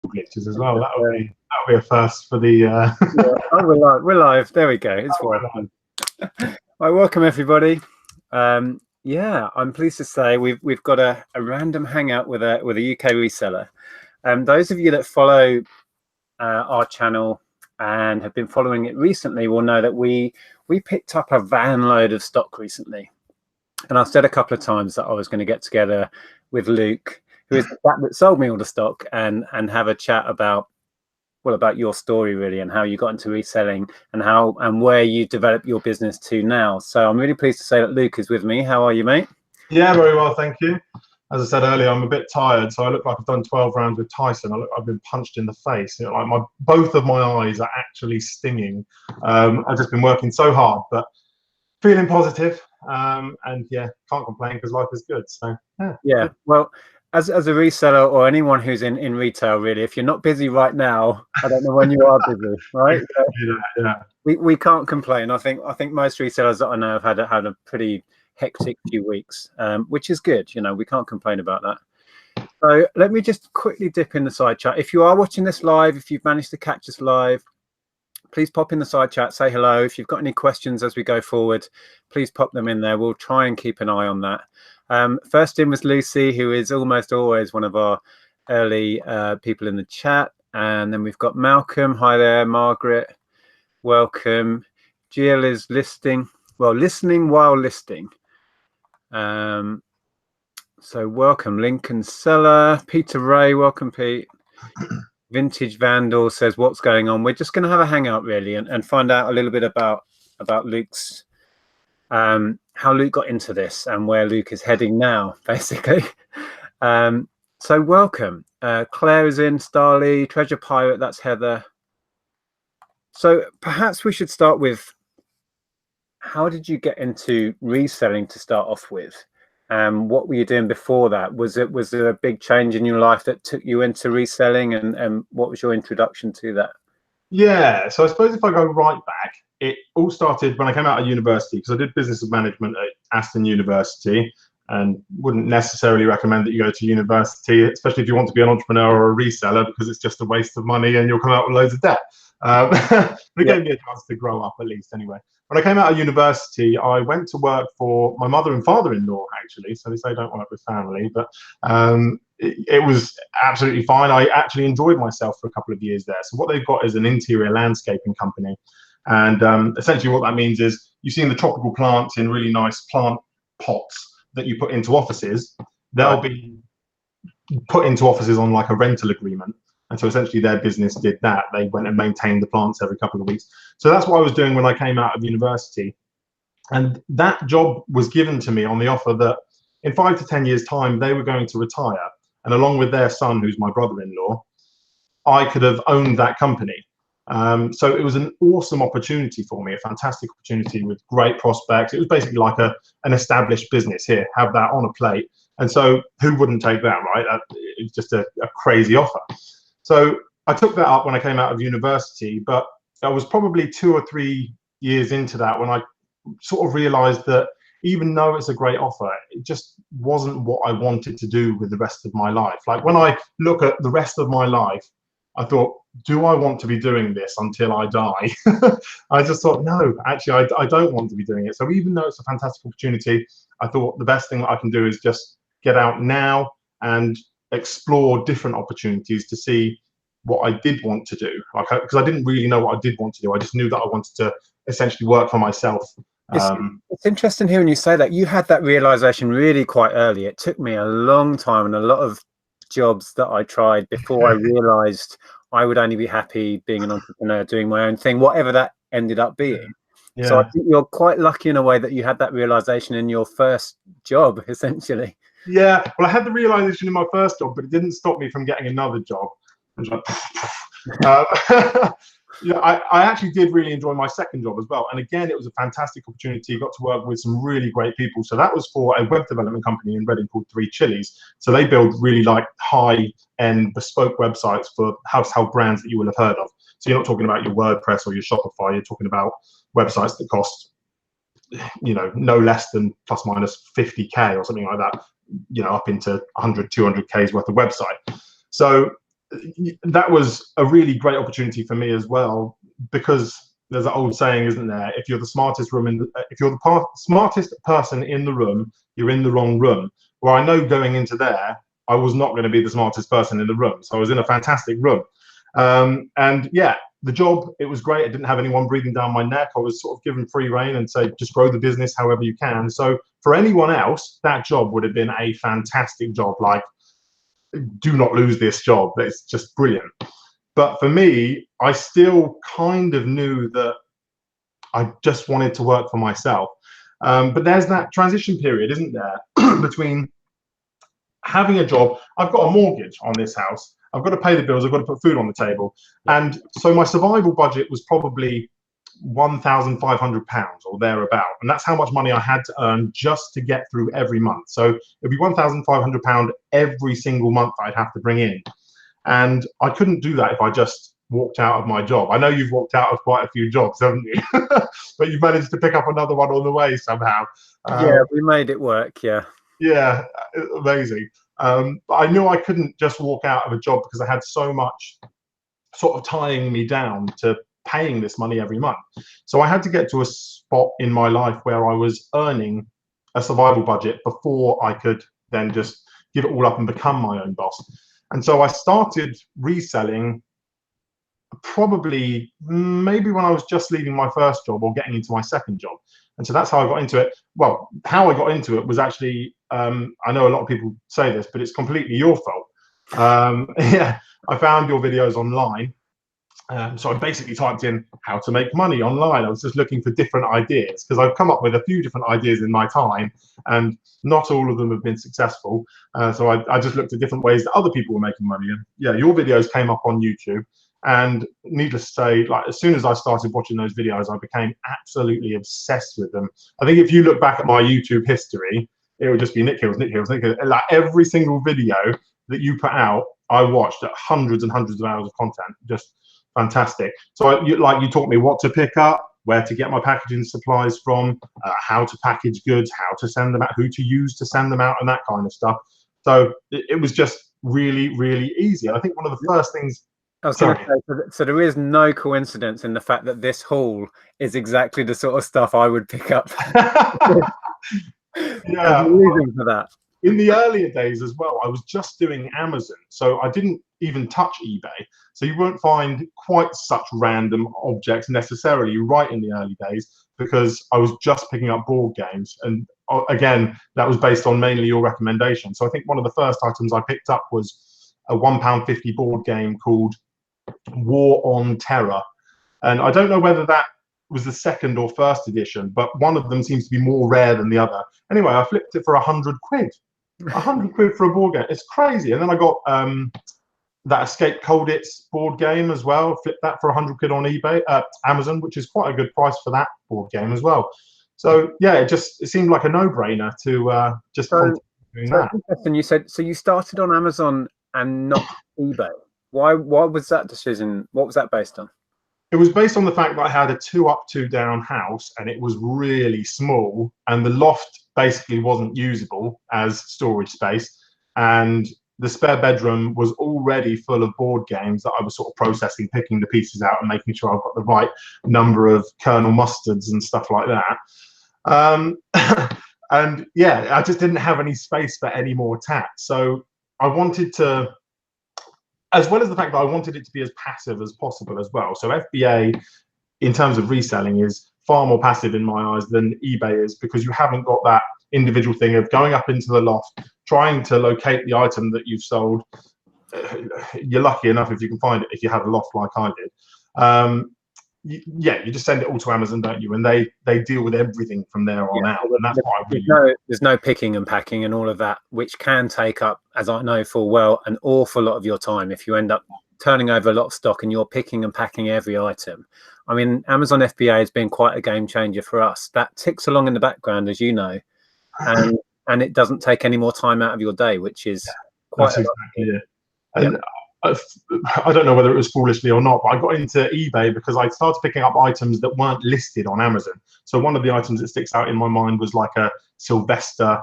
glitches as well. That'll be a first for the. Yeah. Oh, we're live. We're live. There we go. It's working. Right, welcome everybody. Yeah, I'm pleased to say we've got a random hangout with a UK reseller. Those of you that follow our channel and have been following it recently will know that we picked up a van load of stock recently, and I've said a couple of times that I was going to get together with Luke, who is the chap that sold me all the stock, and have a chat about your story really, and how you got into reselling and where you developed your business to now. So I'm really pleased to say that Luke is with me. How are you, mate? Yeah, very well, thank you. As I said earlier, I'm a bit tired, so I look like I've done 12 rounds with Tyson. I've been punched in the face. You know, like both of my eyes are actually stinging. I've just been working so hard, but feeling positive. And yeah, can't complain because life is good. So yeah. Well, as a reseller or anyone who's in retail, really, if you're not busy right now, I don't know when you are busy, right? Yeah. We can't complain. I think most resellers that I know have had a pretty hectic few weeks, which is good. You know, we can't complain about that. So let me just quickly dip in the side chat. If you are watching this live, if you've managed to catch us live, please pop in the side chat, say hello. If you've got any questions as we go forward, please pop them in there. We'll try and keep an eye on that. First in was Lucy, who is almost always one of our early people in the chat. And then we've got Malcolm. Hi there, Margaret. Welcome. Jill is listening while listing. So welcome, Lincoln Seller. Peter Ray, welcome, Pete. Vintage Vandal says, what's going on? We're just going to have a hangout really and find out a little bit about Luke's how Luke got into this and where Luke is heading now, basically. So welcome. Claire is in, Starly, Treasure Pirate, that's Heather. So perhaps we should start with, how did you get into reselling to start off with? What were you doing before that? Was there a big change in your life that took you into reselling, and what was your introduction to that? Yeah, so I suppose if I go right back, it all started when I came out of university, because I did business management at Aston University, and wouldn't necessarily recommend that you go to university, especially if you want to be an entrepreneur or a reseller, because it's just a waste of money and you'll come out with loads of debt. But it gave me a chance to grow up at least anyway. When I came out of university, I went to work for my mother and father-in-law, actually. So they say don't work with family, but it was absolutely fine. I actually enjoyed myself for a couple of years there. So what they've got is an interior landscaping company. And essentially what that means is, you've seen the tropical plants in really nice plant pots that you put into offices. They'll be put into offices on like a rental agreement. And so essentially their business did that. They went and maintained the plants every couple of weeks. So that's what I was doing when I came out of university. And that job was given to me on the offer that in 5 to 10 years time, they were going to retire. And along with their son, who's my brother-in-law, I could have owned that company. So it was an awesome opportunity for me, a fantastic opportunity with great prospects. It was basically like an established business. Here, have that on a plate. And so who wouldn't take that, right? It's just a crazy offer. So I took that up when I came out of university, but I was probably 2 or 3 years into that when I sort of realized that even though it's a great offer, it just wasn't what I wanted to do with the rest of my life. Like when I look at the rest of my life, I thought, do I want to be doing this until I die? I just thought, no, actually, I don't want to be doing it. So even though it's a fantastic opportunity, I thought the best thing that I can do is just get out now and explore different opportunities to see what I did want to do. Because I didn't really know what I did want to do. I just knew that I wanted to essentially work for myself. It's interesting hearing you say that. You had that realization really quite early. It took me a long time and a lot of jobs that I tried before I realized I would only be happy being an entrepreneur, doing my own thing, whatever that ended up being. Yeah. So I think you're quite lucky in a way that you had that realization in your first job, essentially. Yeah, well, I had the realization in my first job, but it didn't stop me from getting another job. Yeah, I actually did really enjoy my second job as well. And again, it was a fantastic opportunity. Got to work with some really great people. So that was for a web development company in Reading called 3 Chilies. So they build really like high-end bespoke websites for household brands that you will have heard of. So you're not talking about your WordPress or your Shopify. You're talking about websites that cost, you know, no less than plus minus 50K or something like that, you know, up into 100, 200Ks worth of website. So that was a really great opportunity for me as well, because there's an old saying, isn't there? If you're the smartest smartest person in the room, you're in the wrong room. Well, I know going into there, I was not going to be the smartest person in the room. So I was in a fantastic room. And yeah, the job, it was great. I didn't have anyone breathing down my neck. I was sort of given free rein and say, just grow the business however you can. So for anyone else, that job would have been a fantastic job. Like, do not lose this job. It's just brilliant. But for me, I still kind of knew that I just wanted to work for myself. But there's that transition period, isn't there, between having a job. I've got a mortgage on this house. I've got to pay the bills. I've got to put food on the table. And so my survival budget was probably £1,500 or thereabout. And that's how much money I had to earn just to get through every month. So it'd be £1,500 every single month I'd have to bring in. And I couldn't do that if I just walked out of my job. I know you've walked out of quite a few jobs, haven't you? But you've managed to pick up another one on the way somehow. Yeah, we made it work. Yeah. Yeah, amazing. But I knew I couldn't just walk out of a job because I had so much sort of tying me down to paying this money every month. So I had to get to a spot in my life where I was earning a survival budget before I could then just give it all up and become my own boss. And so I started reselling probably maybe when I was just leaving my first job or getting into my second job. And so that's how I got into it. Well, how I got into it was actually, I know a lot of people say this, but it's completely your fault. Yeah, I found your videos online. So I basically typed in how to make money online. I was just looking for different ideas because I've come up with a few different ideas in my time, and not all of them have been successful. So I just looked at different ways that other people were making money. And yeah, your videos came up on YouTube. And needless to say, like, as soon as I started watching those videos, I became absolutely obsessed with them. I think if you look back at my YouTube history, it would just be Nick Hills, Nick Hills, Nick Hills. Like every single video that you put out, I watched hundreds and hundreds of hours of content. Just fantastic. So you taught me what to pick up, where to get my packaging supplies from, how to package goods, how to send them out, who to use to send them out, and that kind of stuff. So it was just really, really easy. And I think one of the first things. I was going to say, so there is no coincidence in the fact that this haul is exactly the sort of stuff I would pick up. Yeah, reason for that. In the earlier days as well, I was just doing Amazon, so I didn't even touch eBay. So you won't find quite such random objects necessarily right in the early days, because I was just picking up board games. And again, that was based on mainly your recommendation. So I think one of the first items I picked up was a £1.50 board game called War on Terror. And I don't know whether that was the second or first edition, but one of them seems to be more rare than the other. Anyway, I flipped it for 100 quid. 100 quid for a board game. It's crazy. And then I got that Escape Colditz board game as well. Flipped that for 100 quid on eBay, Amazon, which is quite a good price for that board game as well. So yeah, it seemed like a no-brainer to just doing that. And you said, so you started on Amazon and not eBay. Why was that decision? What was that based on? It was based on the fact that I had a 2-up, 2-down house, and it was really small, and the loft basically wasn't usable as storage space, and the spare bedroom was already full of board games that I was sort of processing, picking the pieces out and making sure I've got the right number of Colonel Mustards and stuff like that. And yeah, I just didn't have any space for any more tat. So I wanted to, as well as the fact that I wanted it to be as passive as possible as well. So FBA, in terms of reselling, is far more passive in my eyes than eBay is, because you haven't got that individual thing of going up into the loft, trying to locate the item that you've sold. You're lucky enough if you can find it, if you have a loft like I did. Yeah, you just send it all to Amazon, don't you? And they deal with everything from there on out. And that's why there's no picking and packing and all of that, which can take up, as I know full well, an awful lot of your time if you end up turning over a lot of stock and you're picking and packing every item. I mean, Amazon FBA has been quite a game changer for us. That ticks along in the background, as you know, and it doesn't take any more time out of your day, which is quite exactly it. And I don't know whether it was foolishly or not, but I got into eBay because I started picking up items that weren't listed on Amazon. So one of the items that sticks out in my mind was like a Sylvester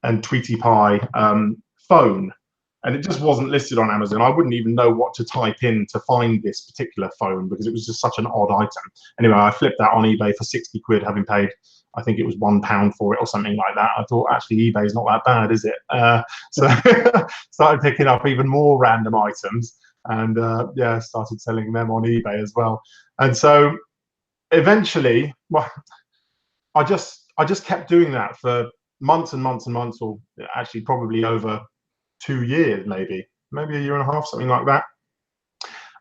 and Tweety Pie phone. and it just wasn't listed on Amazon. I wouldn't even know what to type in to find this particular phone because it was just such an odd item. Anyway, I flipped that on eBay for 60 quid, having paid, I think it was £1 for it or something like that. I thought, actually, eBay's not that bad, is it? So started picking up even more random items, and yeah, started selling them on eBay as well. And so eventually, well, I just kept doing that for months and months and months, or actually probably over 2 years, maybe a year and a half, something like that.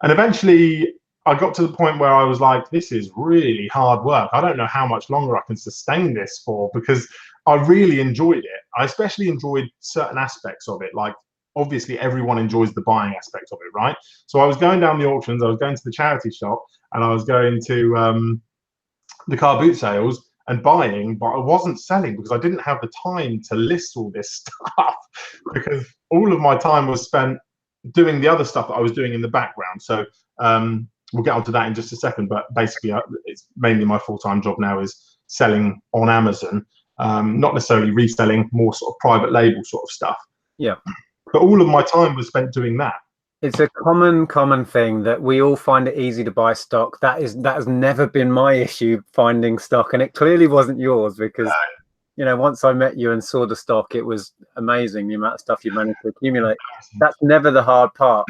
And eventually I got to the point where I was like, this is really hard work. I don't know how much longer I can sustain this for, because I really enjoyed it. I especially enjoyed certain aspects of it. Like, obviously everyone enjoys the buying aspect of it, right? So I was going down the auctions, I was going to the charity shop, and I was going to the car boot sales and buying, but I wasn't selling because I didn't have the time to list all this stuff, because all of my time was spent doing the other stuff that I was doing in the background. So we'll get onto that in just a second, but basically it's mainly my full-time job now is selling on Amazon, not necessarily reselling, more sort of private label sort of stuff. Yeah. But all of my time was spent doing that. It's a common thing that we all find it easy to buy stock. That has never been my issue, finding stock, and it clearly wasn't yours, because you know, once I met you and saw the stock, it was amazing the amount of stuff you managed to accumulate. That's never the hard part.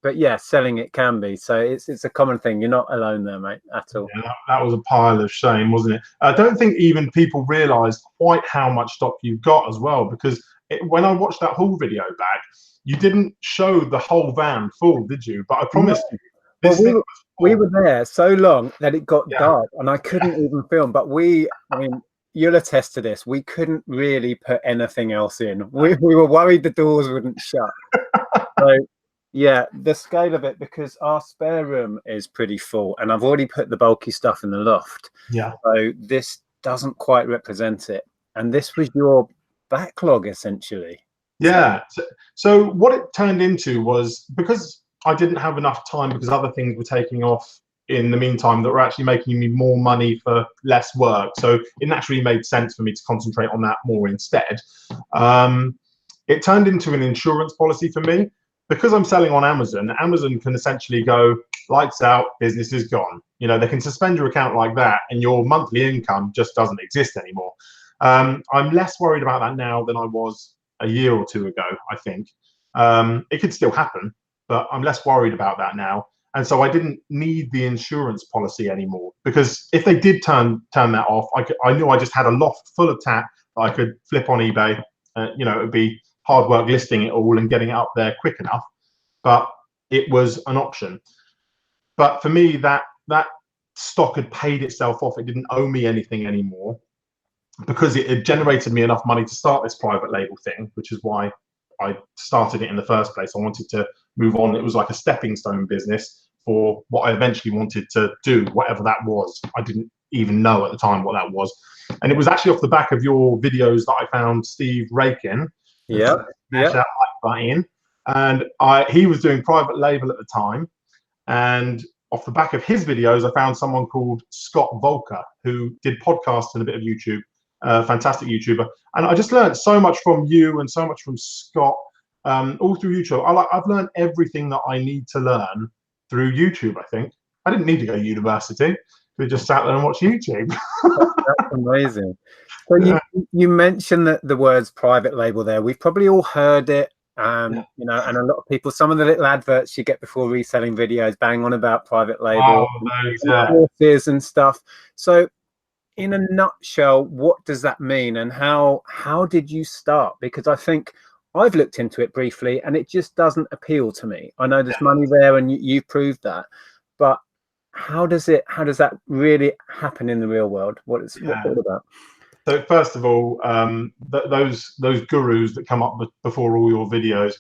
But yeah, selling it can be. So it's a common thing. You're not alone there, mate, at all. Yeah, that was a pile of shame, wasn't it? I don't think even people realised quite how much stock you've got as well, because when I watched that haul video back, you didn't show the whole van full, did you? But I promised you. Well, we were there so long that it got dark and I couldn't even film. But I mean, you'll attest to this, we couldn't really put anything else in. We were worried the doors wouldn't shut. So yeah, the scale of it, because our spare room is pretty full and I've already put the bulky stuff in the loft. Yeah. So this doesn't quite represent it. And this was your backlog, essentially. Yeah. So what it turned into was, because I didn't have enough time because other things were taking off in the meantime that were actually making me more money for less work. So it naturally made sense for me to concentrate on that more instead. It turned into an insurance policy for me. Because I'm selling on Amazon, Amazon can essentially go, lights out, business is gone. You know, they can suspend your account like that and your monthly income just doesn't exist anymore. I'm less worried about that now than I was a year or two ago, I think. It could still happen, but I'm less worried about that now. And so I didn't need the insurance policy anymore, because if they did turn that off, I knew I just had a loft full of tat that I could flip on eBay. You know, it would be hard work listing it all and getting it up there quick enough, but it was an option. But for me, that stock had paid itself off. It didn't owe me anything anymore, because it had generated me enough money to start this private label thing, which is why I started it in the first place. I wanted to move on. It was like a stepping stone business for what I eventually wanted to do, whatever that was. I didn't even know at the time what that was. And it was actually off the back of your videos that I found Steve Rakin. Yeah. That button. And he was doing private label at the time. And off the back of his videos, I found someone called Scott Volker, who did podcasts and a bit of YouTube. Fantastic YouTuber, and I just learned so much from you and so much from Scott, all through YouTube. I've learned everything that I need to learn through YouTube. I think I didn't need to go to university. We just sat there and watched YouTube. That's amazing. So yeah. you mentioned that the words private label there. We've probably all heard it, you know, and a lot of people, some of the little adverts you get before reselling videos bang on about private label, courses and stuff. So in a nutshell, what does that mean, and how did you start? Because I think I've looked into it briefly and it just doesn't appeal to me. I know there's money there and you proved that, but how does that really happen in the real world? What's it about? So first of all, those gurus that come up before all your videos,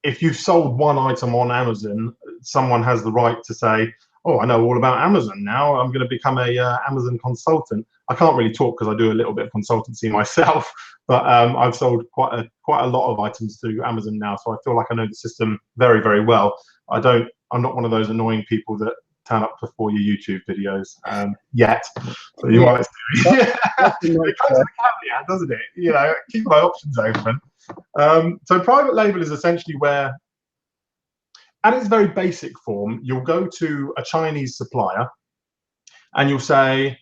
if you've sold one item on Amazon, someone has the right to say, oh, I know all about Amazon now. I'm going to become a Amazon consultant. I can't really talk because I do a little bit of consultancy myself, but I've sold quite a lot of items to Amazon now, so I feel like I know the system very, very well. I'm not one of those annoying people that turn up before your YouTube videos yet. So you might see. It comes with a caveat, doesn't it? You know, keep my options open. So private label is essentially where, at its very basic form, you'll go to a Chinese supplier and you'll say,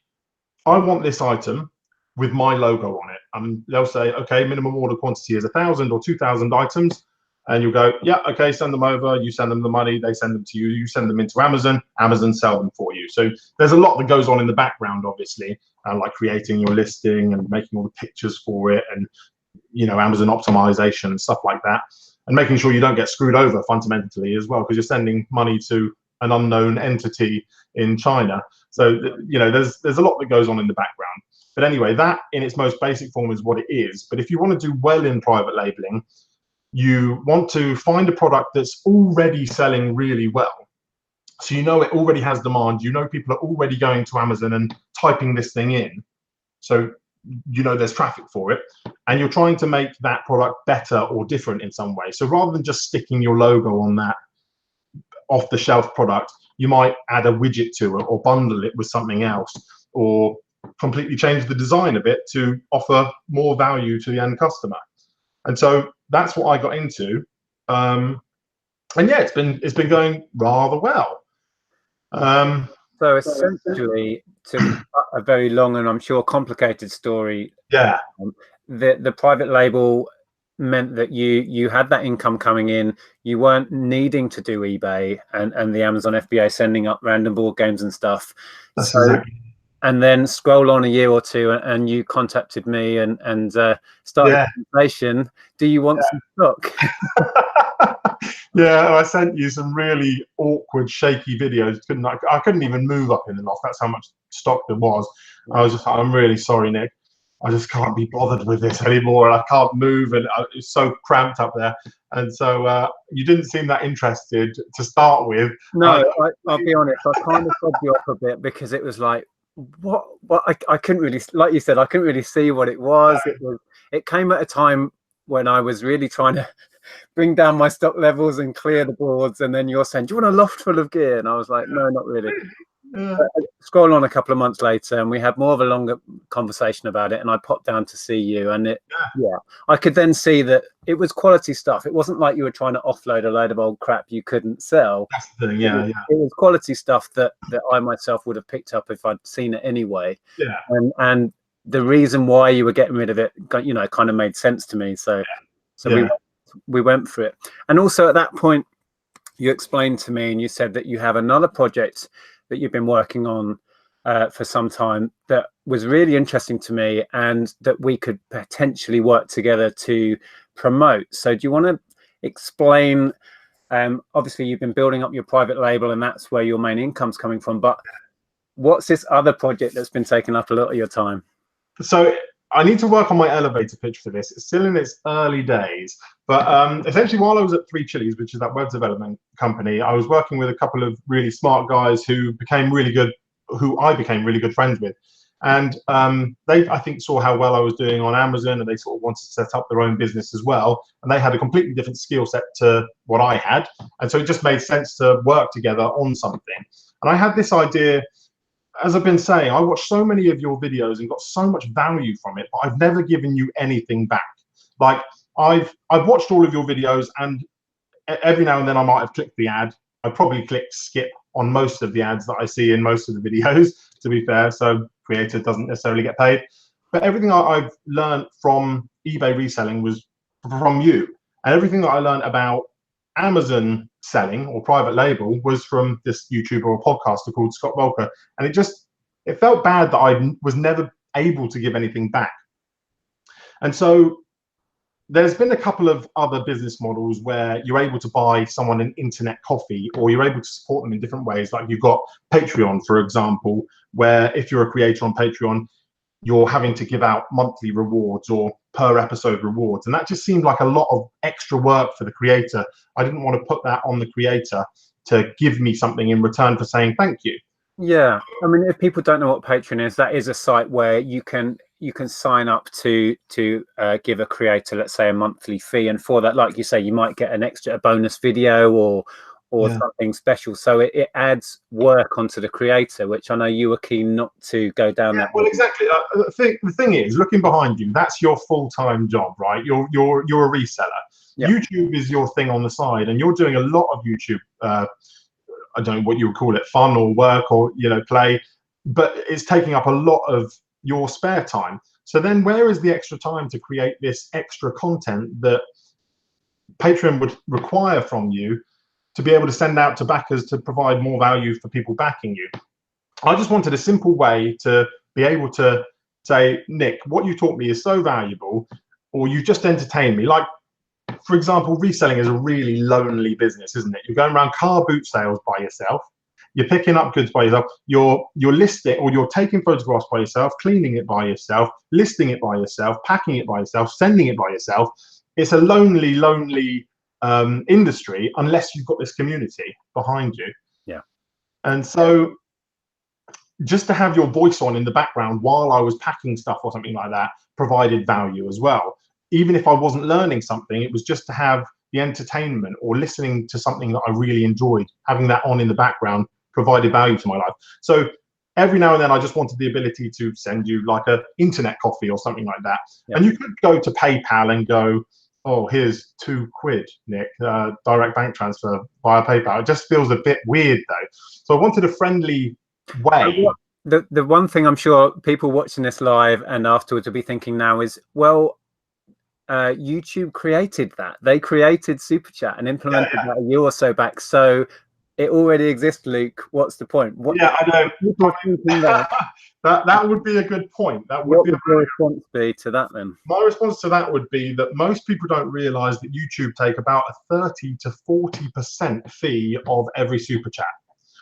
I want this item with my logo on it. And they'll say, okay, minimum order quantity is 1,000 or 2,000 items. And you'll go, yeah, okay, send them over. You send them the money, they send them to you. You send them into Amazon, Amazon sell them for you. So there's a lot that goes on in the background, obviously, like creating your listing and making all the pictures for it, and Amazon optimization and stuff like that, and making sure you don't get screwed over fundamentally as well, because you're sending money to an unknown entity in China. So there's a lot that goes on in the background. But anyway, that in its most basic form is what it is. But if you want to do well in private labeling, you want to find a product that's already selling really well. So it already has demand. People are already going to Amazon and typing this thing in. So there's traffic for it. And you're trying to make that product better or different in some way. So rather than just sticking your logo on that off-the-shelf product, you might add a widget to it or bundle it with something else, or completely change the design a bit to offer more value to the end customer. And so that's what I got into, and yeah, it's been going rather well. So essentially, to cut a very long and I'm sure complicated story, yeah, the private label meant that you had that income coming in. You weren't needing to do eBay and the Amazon FBA sending up random board games and stuff. That's exactly. And then scroll on a year or two, and you contacted me and started a conversation. Do you want some stock? Yeah, I sent you some really awkward, shaky videos. I couldn't even move up in the loft. That's how much stock there was. I was just like, I'm really sorry, Nick. I just can't be bothered with this anymore. I can't move, and it's so cramped up there. And so you didn't seem that interested to start with. No, I'll be honest. I kind of fobbed you up a bit, because it was like, what I couldn't really, like you said, I couldn't really see what it was. It came at a time when I was really trying to bring down my stock levels and clear the boards, and then you're saying, do you want a loft full of gear? And I was like, no, not really. Scroll on a couple of months later, and we had more of a longer conversation about it, and I popped down to see you, and I could then see that it was quality stuff. It wasn't like you were trying to offload a load of old crap you couldn't sell. That's the thing. It was quality stuff that I myself would have picked up if I'd seen it anyway. And the reason why you were getting rid of it, kind of made sense to me. So we went for it. And also at that point, you explained to me, and you said that you have another project that you've been working on for some time that was really interesting to me, and that we could potentially work together to promote. So do you want to explain, obviously you've been building up your private label and that's where your main income's coming from, but what's this other project that's been taking up a lot of your time? So I need to work on my elevator pitch for this. It's still in its early days, but essentially while I was at 3 Chilies, which is that web development company, I was working with a couple of really smart guys who I became really good friends with. And they, I think, saw how well I was doing on Amazon, and they sort of wanted to set up their own business as well. And they had a completely different skill set to what I had. And so it just made sense to work together on something. And I had this idea. As I've been saying, I watched so many of your videos and got so much value from it, but I've never given you anything back. Like I've watched all of your videos, and every now and then I might have clicked the ad. I probably clicked skip on most of the ads that I see in most of the videos, to be fair. So creator doesn't necessarily get paid. But everything I've learned from eBay reselling was from you. And everything that I learned about Amazon selling or private label was from this YouTuber or podcaster called Scott Volker. And it felt bad that I was never able to give anything back. And so there's been a couple of other business models where you're able to buy someone an internet coffee, or you're able to support them in different ways. Like you've got Patreon, for example, where if you're a creator on Patreon, you're having to give out monthly rewards or per episode rewards. And that just seemed like a lot of extra work for the creator. I didn't want to put that on the creator to give me something in return for saying thank you. Yeah, I mean, if people don't know what Patreon is, that is a site where you can sign up to give a creator, let's say, a monthly fee, and for that, like you say, you might get a bonus video or something special. So it adds work onto the creator, which I know you were keen not to go down that well, road. exactly. The thing is, looking behind you, that's your full-time job, right? You're a reseller. Yep. YouTube is your thing on the side, and you're doing a lot of YouTube. I don't know what you would call it, fun or work or play, but it's taking up a lot of your spare time. So then, where is the extra time to create this extra content that Patreon would require from you to be able to send out to backers to provide more value for people backing you? I just wanted a simple way to be able to say, Nick, what you taught me is so valuable, or you just entertained me. Like, for example, reselling is a really lonely business, isn't it? You're going around car boot sales by yourself. You're picking up goods by yourself. You're listing, or you're taking photographs by yourself, cleaning it by yourself, listing it by yourself, packing it by yourself, sending it by yourself. It's a lonely industry unless you've got this community behind you. Yeah. And so just to have your voice on in the background while I was packing stuff or something like that provided value as well. Even if I wasn't learning something, it was just to have the entertainment or listening to something that I really enjoyed. Having that on in the background provided value to my life. So every now and then I just wanted the ability to send you like a internet coffee or something like that. Yeah. And you could go to PayPal and go, oh, here's £2, Nick, direct bank transfer via PayPal. It just feels a bit weird though. So I wanted a friendly way. The one thing I'm sure people watching this live and afterwards will be thinking now is, well, YouTube created that. They created Super Chat and implemented that a year or so back. So it already exists, Luke. What's the point? I know. That would be a good point. That would what be would your response be to that then? My response to that would be that most people don't realize that YouTube take about a 30 to 40% fee of every Super Chat.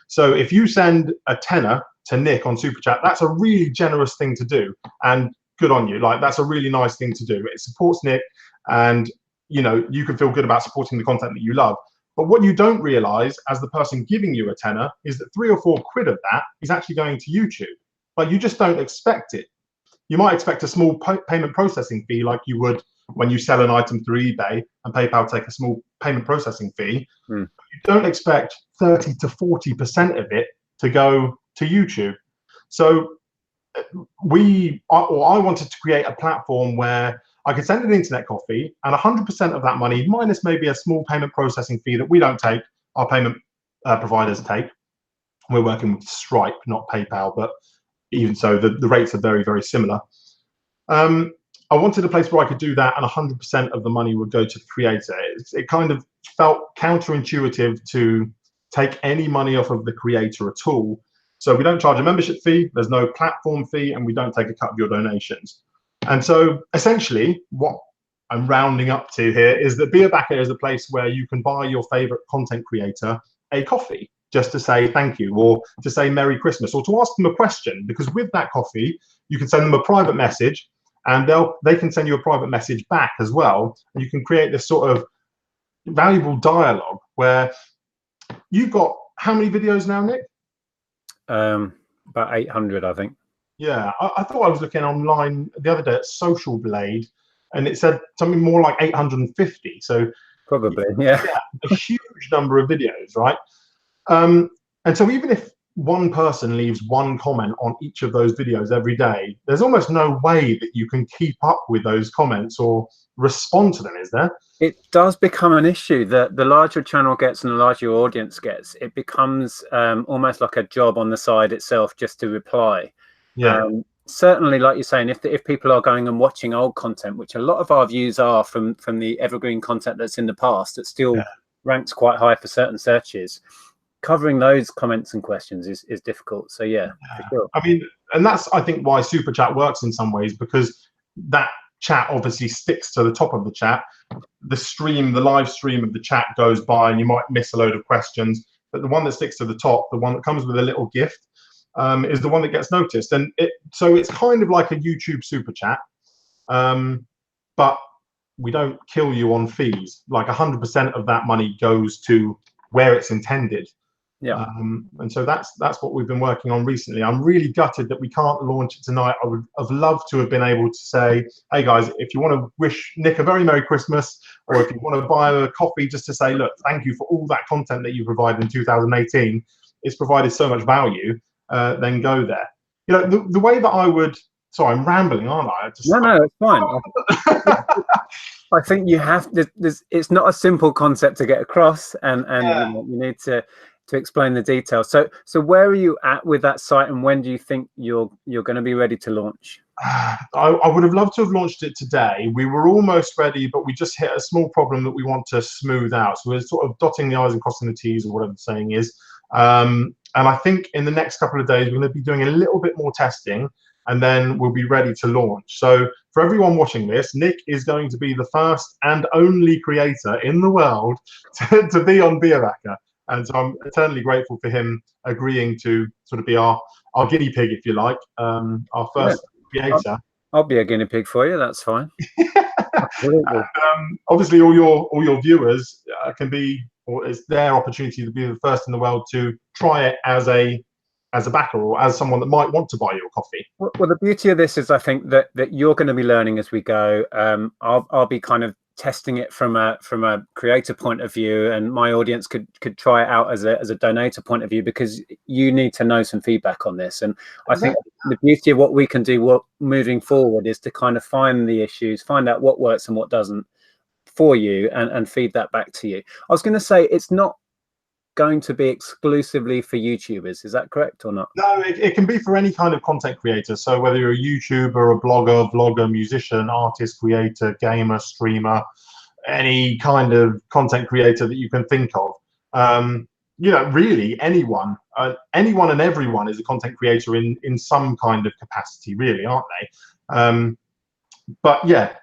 So if you send a tenner to Nick on Super Chat, that's a really generous thing to do. And good on you. Like, that's a really nice thing to do. It supports Nick, and you can feel good about supporting the content that you love. But what you don't realize as the person giving you a tenner is that £3 or £4 of that is actually going to YouTube. Like, you just don't expect it. You might expect a small payment processing fee, like you would when you sell an item through eBay and PayPal take a small payment processing fee. You don't expect 30 to 40% of it to go to YouTube. So I wanted to create a platform where I could send an internet coffee, and 100% of that money, minus maybe a small payment processing fee that we don't take, our payment providers take. We're working with Stripe, not PayPal, but even so, the rates are very, very similar. I wanted a place where I could do that, and 100% of the money would go to the creator. It kind of felt counterintuitive to take any money off of the creator at all. So we don't charge a membership fee, there's no platform fee, and we don't take a cut of your donations. And so essentially what I'm rounding up to here is that BeABacker is a place where you can buy your favorite content creator a coffee, just to say thank you, or to say Merry Christmas, or to ask them a question, because with that coffee, you can send them a private message, and they can send you a private message back as well. And you can create this sort of valuable dialogue where you've got how many videos now, Nick? About 800, I think. Yeah, I thought I was looking online the other day at Social Blade, and it said something more like 850. So probably, yeah, a huge number of videos, right? And so even if one person leaves one comment on each of those videos every day, there's almost no way that you can keep up with those comments or respond to them, is there? It does become an issue that the larger a channel gets and the larger your audience gets, it becomes almost like a job on the side itself just to reply. Yeah. Certainly, like you're saying, if people are going and watching old content, which a lot of our views are from the evergreen content that's in the past, that still ranks quite high for certain searches, covering those comments and questions is difficult. So yeah, for sure. I mean, and that's, I think, why Super Chat works in some ways, because that chat obviously sticks to the top of the chat. The live stream of the chat goes by and you might miss a load of questions, but the one that sticks to the top, the one that comes with a little gift, is the one that gets noticed. And so it's kind of like a YouTube Super Chat, but we don't kill you on fees. Like 100% of that money goes to where it's intended. Yeah. And so that's what we've been working on recently. I'm really gutted that we can't launch it tonight. I would have loved to have been able to say, hey guys, if you want to wish Nick a very Merry Christmas, or if you want to buy a coffee just to say, look, thank you for all that content that you provided in 2018, it's provided so much value, then go there. You know, the way that I would, sorry, I'm rambling, aren't I? No, it's fine. I think you have, it's not a simple concept to get across, and you need to explain the details. So where are you at with that site, and when do you think you're going to be ready to launch? I would have loved to have launched it today. We were almost ready, but we just hit a small problem that we want to smooth out. So we're sort of dotting the I's and crossing the T's, or whatever the saying is. And I think in the next couple of days, we're going to be doing a little bit more testing, and then we'll be ready to launch. So for everyone watching this, Nick is going to be the first and only creator in the world to be on BeABacker. And so I'm eternally grateful for him agreeing to sort of be our guinea pig, if you like, our first creator. I'll be a guinea pig for you. That's fine. Obviously, all your viewers can be, or it's their opportunity to be the first in the world to try it as a backer, or as someone that might want to buy your coffee. Well, the beauty of this is, I think that you're going to be learning as we go. I'll be kind of testing it from a creator point of view, and my audience could try it out as a donator point of view, because you need to know some feedback on this. And I think the beauty of what we can do moving forward is to kind of find the issues, find out what works and what doesn't for you, and feed that back to you. I was going to say, it's not going to be exclusively for YouTubers, is that correct or not? No, it can be for any kind of content creator. So whether you're a YouTuber, a blogger, vlogger, musician, artist, creator, gamer, streamer, any kind of content creator that you can think of. You know, really anyone and everyone is a content creator in some kind of capacity, really, aren't they? But yeah,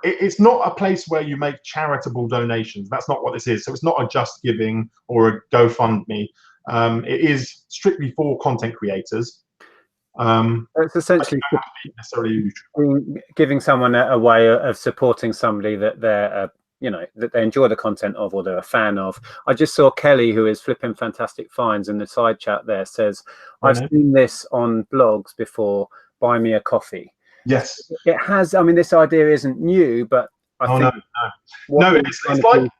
it's not a place where you make charitable donations. That's not what this is. So it's not a Just Giving or a GoFundMe. It is strictly for content creators. It's essentially giving someone a way of supporting somebody that they're that they enjoy the content of, or they're a fan of. I just saw Kelly, who is flipping fantastic finds, in the side chat there, says, I've seen this on blogs before, buy me a coffee. Yes, it has. I mean, this idea isn't new, but I think it's like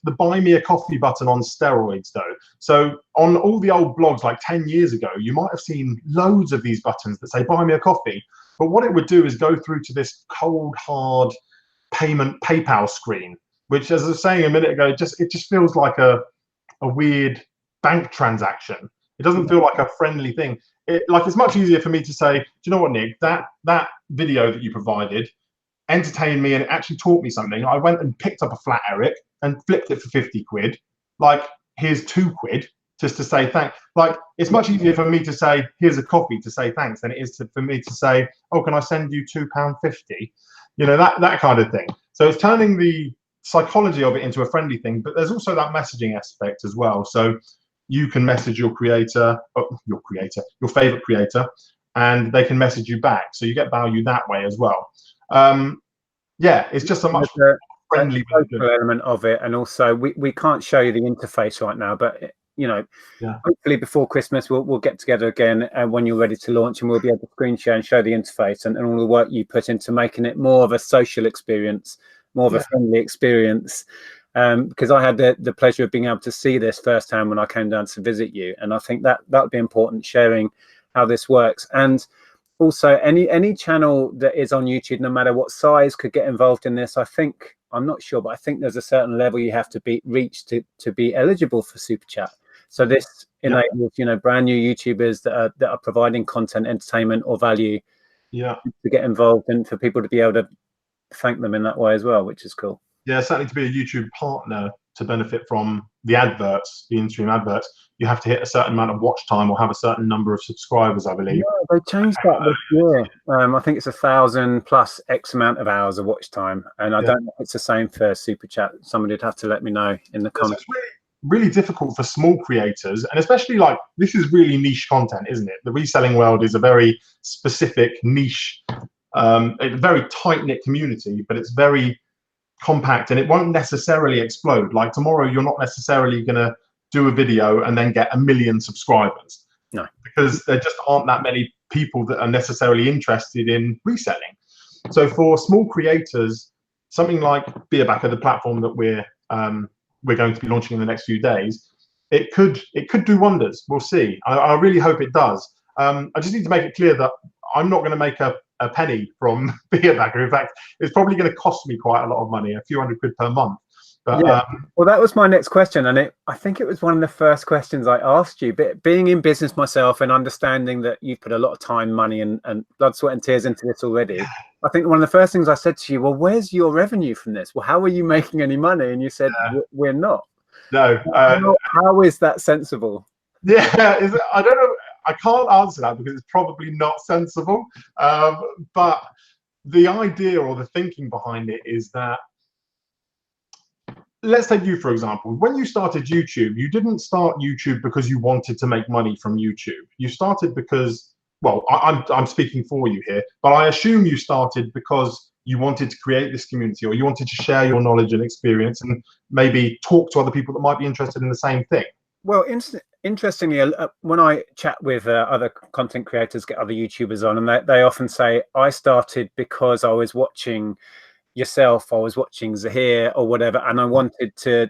the buy me a coffee button on steroids, though. So on all the old blogs, like 10 years ago, you might have seen loads of these buttons that say buy me a coffee. But what it would do is go through to this cold, hard payment PayPal screen, which, as I was saying a minute ago, it just feels like a weird bank transaction. It doesn't feel like a friendly thing. It's much easier for me to say, do you know what, Nick, that video that you provided entertained me and it actually taught me something. I went and picked up a flat Eric and flipped it for 50 quid. Like, here's 2 quid just to say thanks. Like, it's much easier for me to say, here's a coffee, to say thanks, than it is for me to say, oh, can I send you £2.50? You know, that kind of thing. So it's turning the psychology of it into a friendly thing, but there's also that messaging aspect as well. So you can message your favorite creator, and they can message you back. So you get value that way as well. Yeah, it's just a much friendly element of it. And also, we can't show you the interface right now, but hopefully before Christmas we'll get together again, and when you're ready to launch, and we'll be able to screen share and show the interface and all the work you put into making it more of a social experience, more of a friendly experience. Because I had the pleasure of being able to see this firsthand when I came down to visit you, and I think that would be important, sharing how this works. And also, any channel that is on YouTube, no matter what size, could get involved in this. I'm not sure, but I think there's a certain level you have to reach to be eligible for Super Chat. So this enables brand new YouTubers that are providing content, entertainment, or value, to get involved, and for people to be able to thank them in that way as well, which is cool. Yeah, certainly to be a YouTube partner, to benefit from the adverts, the in-stream adverts, you have to hit a certain amount of watch time or have a certain number of subscribers, I believe. Yeah, they changed that this year. I think it's 1,000 plus X amount of hours of watch time, and I don't know if it's the same for Super Chat. Somebody would have to let me know in the comments. It's really difficult for small creators, and especially, like, this is really niche content, isn't it? The reselling world is a very specific niche, a very tight-knit community, but it's very compact, and it won't necessarily explode. Like, tomorrow you're not necessarily going to do a video and then get 1 million subscribers. No, because there just aren't that many people that are necessarily interested in reselling. So for small creators, something like BeABacker, the platform that we're going to be launching in the next few days, it could do wonders. We'll see. I really hope it does. I just need to make it clear that I'm not going to make a penny from BeABacker. In fact, it's probably going to cost me quite a lot of money, a few £100 per month. But, yeah. Well, that was my next question, and I think it was one of the first questions I asked you. But being in business myself and understanding that you've put a lot of time, money, and blood, sweat, and tears into this already, I think one of the first things I said to you, well, where's your revenue from this? Well, how are you making any money? And you said, we're not. No. How is that sensible? Yeah, I don't know. I can't answer that because it's probably not sensible. But the idea or the thinking behind it is that, let's take you, for example. When you started YouTube, you didn't start YouTube because you wanted to make money from YouTube. You started because, well, I'm speaking for you here, but I assume you started because you wanted to create this community, or you wanted to share your knowledge and experience and maybe talk to other people that might be interested in the same thing. Well, interestingly, when I chat with other content creators, get other YouTubers on, and they often say, I started because I was watching yourself, I was watching Zahir or whatever, and I wanted to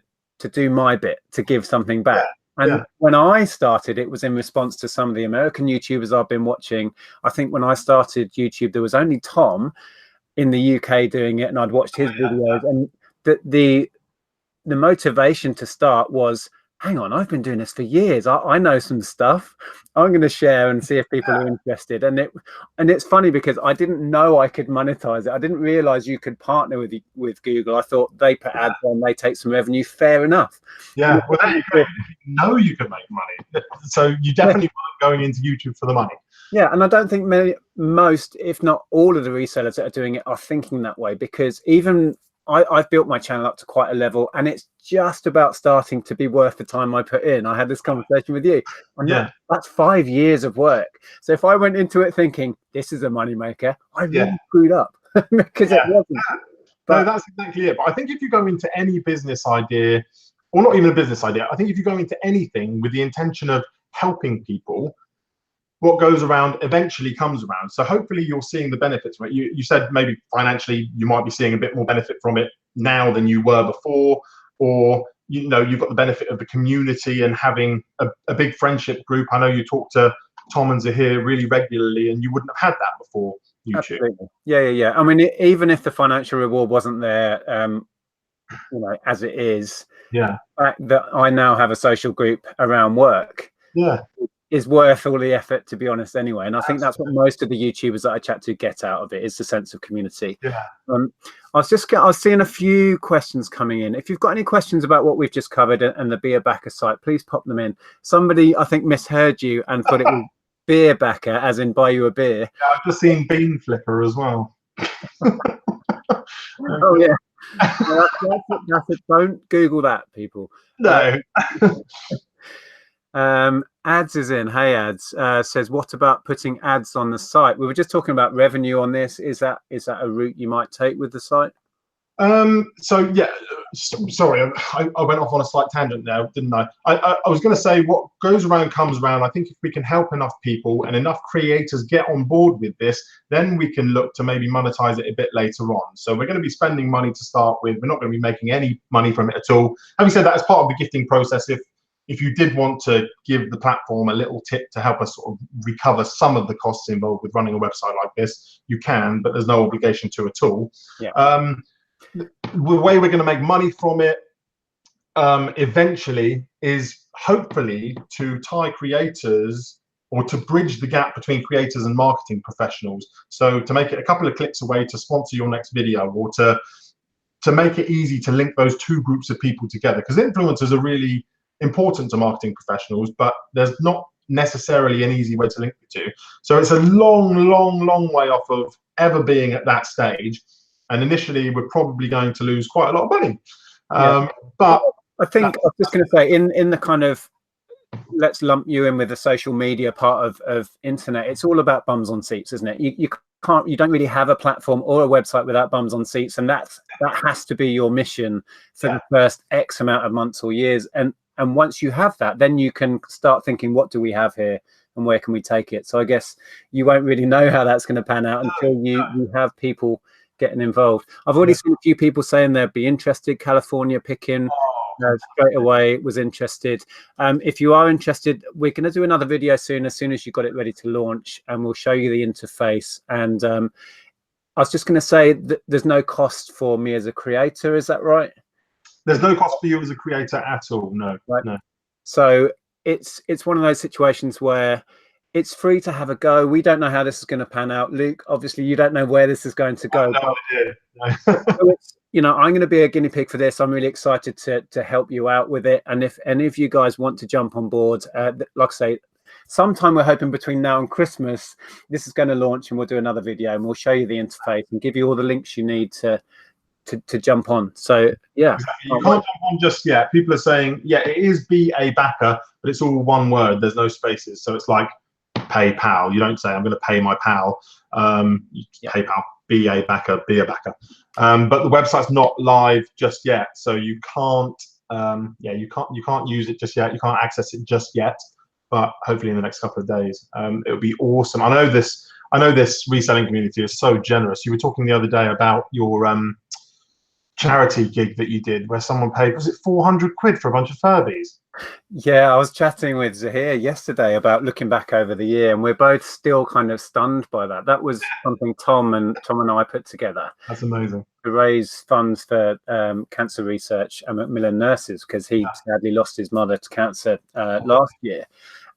do my bit, to give something back. And when I started, it was in response to some of the American YouTubers I've been watching. I think when I started YouTube, there was only Tom in the UK doing it, and I'd watched his videos, and the motivation to start was, hang on, I've been doing this for years. I know some stuff. I'm going to share and see if people are interested. And it's funny because I didn't know I could monetize it. I didn't realize you could partner with Google. I thought they put ads on, they take some revenue. Fair enough. Yeah, well, there you go. You know you can make money. So you definitely weren't going into YouTube for the money. Yeah, and I don't think most, if not all of the resellers that are doing it are thinking that way, because even I've built my channel up to quite a level, and it's just about starting to be worth the time I put in. I had this conversation with you, and that's 5 years of work. So if I went into it thinking this is a moneymaker, I really screwed up because it wasn't. But no, that's exactly it. But I think if you go into any business idea, or not even a business idea, I think if you go into anything with the intention of helping people, what goes around eventually comes around. So hopefully you're seeing the benefits, right? You said maybe financially you might be seeing a bit more benefit from it now than you were before, or you've got the benefit of the community and having a big friendship group. I know you talk to Tom and Zahir really regularly, and you wouldn't have had that before YouTube. Absolutely. Yeah. I mean, even if the financial reward wasn't there, as it is, the fact that I now have a social group around work, is worth all the effort, to be honest, anyway. And I think that's what most of the YouTubers that I chat to get out of it, is the sense of community. I was seeing a few questions coming in. If you've got any questions about what we've just covered and the BeABacker site, please pop them in. Somebody, I think, misheard you and thought it was BeABacker, as in buy you a beer. Yeah, I've just seen Bean Flipper as well. Oh yeah. That's it. Don't Google that, people. No. Ads is in. Hey, Ads says, what about putting ads on the site? We were just talking about revenue on this. Is that a route you might take with the site? So yeah, sorry, I went off on a slight tangent there, didn't I? I was going to say, what goes around comes around. I think if we can help enough people and enough creators get on board with this, then we can look to maybe monetize it a bit later on. So we're going to be spending money to start with. We're not going to be making any money from it at all. Having said that, as part of the gifting process, if you did want to give the platform a little tip to help us sort of recover some of the costs involved with running a website like this, you can, but there's no obligation to at all. The way we're going to make money from it eventually is hopefully to tie creators, or to bridge the gap between creators and marketing professionals. So to make it a couple of clicks away to sponsor your next video, or to make it easy to link those two groups of people together, because influencers are really important to marketing professionals, but there's not necessarily an easy way to link the two. So it's a long way off of ever being at that stage. And initially, we're probably going to lose quite a lot of money. But I think I was just going to say, in the kind of, let's lump you in with the social media part of internet, it's all about bums on seats, isn't it? You don't really have a platform or a website without bums on seats, and that has to be your mission for the first X amount of months or years. And once you have that, then you can start thinking, what do we have here and where can we take it? So I guess you won't really know how that's going to pan out until you have people getting involved. I've already seen a few people saying they'd be interested. California picking straight away was interested. If you are interested, we're going to do another video soon, as soon as you've got it ready to launch, and we'll show you the interface. And I was just going to say that there's no cost for me as a creator. Is that right? There's no cost for you as a creator at all. No, right. No. So it's one of those situations where it's free to have a go. We don't know how this is going to pan out. Luke, obviously you don't know where this is going to go. No idea. No. So it's, you know, I'm going to be a guinea pig for this. I'm really excited to help you out with it. And if any of you guys want to jump on board, like I say, sometime we're hoping between now and Christmas, this is going to launch, and we'll do another video and we'll show you the interface and give you all the links you need to jump on. So yeah, exactly. You can't jump on just yet. People are saying, yeah, it is BeABacker, but it's all one word. There's no spaces. So it's like PayPal. You don't say I'm going to pay my pal. PayPal, BeABacker, BeABacker. But the website's not live just yet, so you can't. You can't use it just yet. You can't access it just yet. But hopefully in the next couple of days, it'll be awesome. I know this reselling community is so generous. You were talking the other day about your charity gig that you did, where someone paid, was it 400 quid for a bunch of Furbies? Yeah, I was chatting with Zahir yesterday about looking back over the year, and we're both still kind of stunned by that. That was something Tom and I put together. That's amazing. To raise funds for cancer research at Macmillan Nurses, because he sadly lost his mother to cancer last year.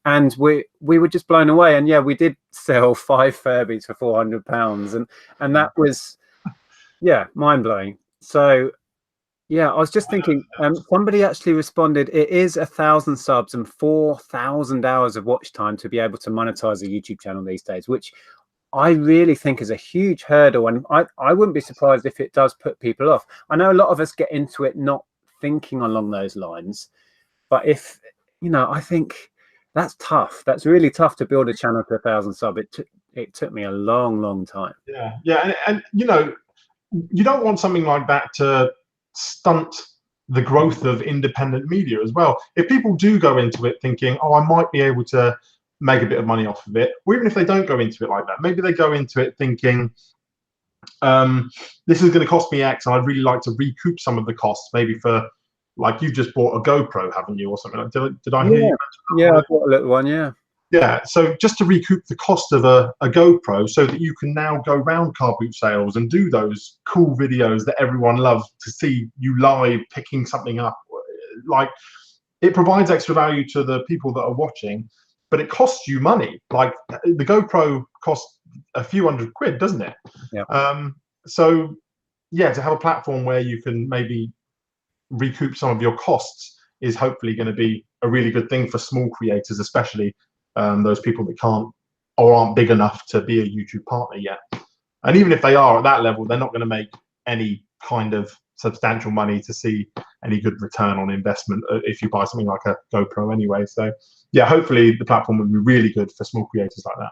And we were just blown away. And yeah, we did sell 5 Furbies for £400, and that was mind blowing. So yeah, I was just thinking, somebody actually responded, it is 1,000 subs and 4,000 hours of watch time to be able to monetize a YouTube channel these days, which I really think is a huge hurdle. And I wouldn't be surprised if it does put people off. I know a lot of us get into it not thinking along those lines, but if, you know, I think that's tough. That's really tough to build a channel to 1,000 subs. It took me a long time. Yeah. And you know, you don't want something like that to stunt the growth of independent media as well. If people do go into it thinking, oh, I might be able to make a bit of money off of it, or even if they don't go into it like that, maybe they go into it thinking, this is going to cost me X, and I'd really like to recoup some of the costs, maybe for, like, you just bought a GoPro, haven't you, or something like that? Did I hear you? Yeah, I bought a little one, yeah. Yeah, so just to recoup the cost of a GoPro, so that you can now go round car boot sales and do those cool videos that everyone loves to see you live picking something up. Like, it provides extra value to the people that are watching, but it costs you money. Like, the GoPro costs a few hundred quid, doesn't it? Yeah. So yeah, to have a platform where you can maybe recoup some of your costs is hopefully going to be a really good thing for small creators, especially those people that can't or aren't big enough to be a YouTube partner yet. And even if they are at that level, they're not going to make any kind of substantial money to see any good return on investment if you buy something like a GoPro anyway. So yeah, hopefully the platform will be really good for small creators like that.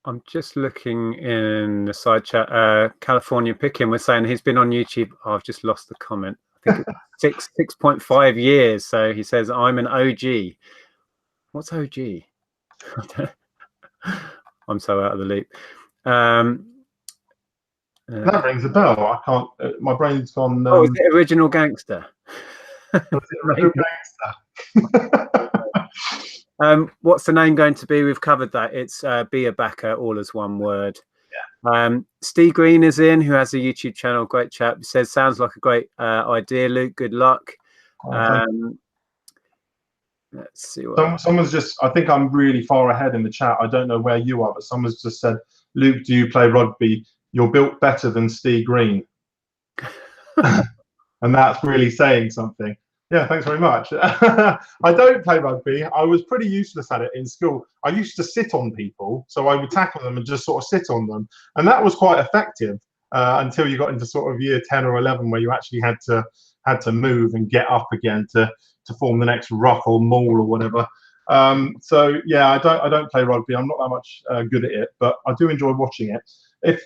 I'm just looking in the side chat. California Picking was saying he's been on YouTube. Oh, I've just lost the comment. I think it's 6.5 years. So he says, I'm an OG. What's OG? I'm so out of the loop. That rings a bell. I can't. My brain's gone. Oh, is it Original Gangster? Original Gangster. What's the name going to be? We've covered that. It's BeABacker, all as one word. Yeah. Steve Green is in, who has a YouTube channel. Great chap. He says, sounds like a great idea, Luke. Good luck. Let's see what someone's just, I think I'm really far ahead in the chat. I don't know where you are, but someone's just said, Luke, do you play rugby? You're built better than Steve Green. And that's really saying something. Yeah, thanks very much. I don't play rugby. I was pretty useless at it in school. I used to sit on people, so I would tackle them and just sort of sit on them, and that was quite effective until you got into sort of year 10 or 11, where you actually had to move and get up again to form the next ruck or maul or whatever. So yeah, I don't play rugby. I'm not that much good at it, but I do enjoy watching it.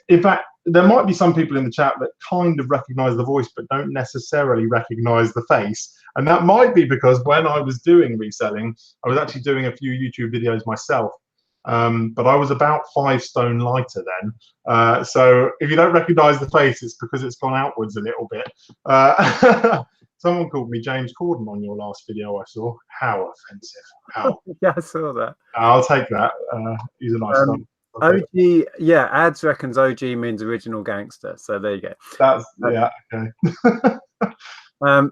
In fact, there might be some people in the chat that kind of recognize the voice but don't necessarily recognize the face, and that might be because when I was doing reselling, I was actually doing a few YouTube videos myself, but I was about 5 stone lighter then. So if you don't recognise the face, it's because it's gone outwards a little bit. Someone called me James Corden on your last video I saw. How offensive. How? Yeah, I saw that. I'll take that. He's a nice guy. OG, yeah, ads reckons OG means original gangster. So there you go. That's, yeah, okay.